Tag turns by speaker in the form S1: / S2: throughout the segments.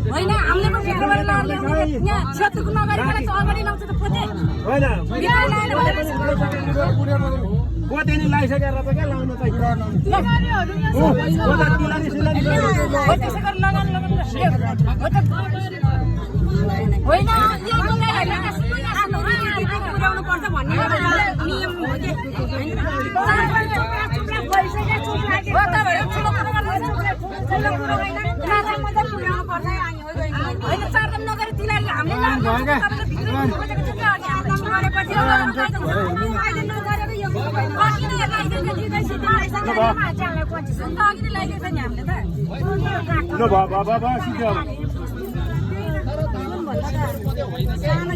S1: होइन हामीले पनि फेब्रुअरी यहाँ क्षेत्रको नगरीबाट अगाडि लाउँछ त पोते
S2: होइन पोते नि लाइसकेर त के लाउनु त
S1: होइन पुर्याउनु पर्छ भन्ने नियम हो कि होइन चारदाम नगरी तिनीहरूले हामीले सानो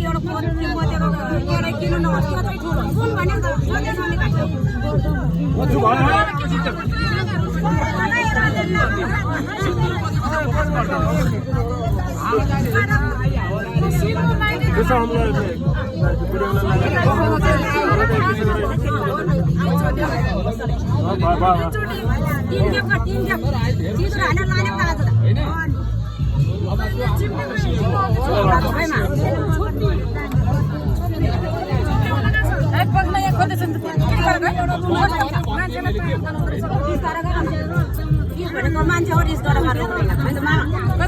S1: एउटा किन्नु नहोस् सुन भने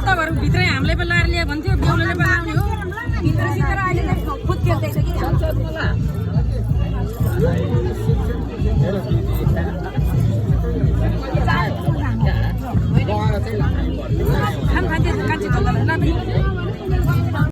S1: तपाईँहरू भित्रै हामीले पनि लाएर ल्यायो भन्थ्यो बेहुलीले पनि आउने हो भित्र सिधै अहिले खुद खेल्दैछ कि खान खान्छ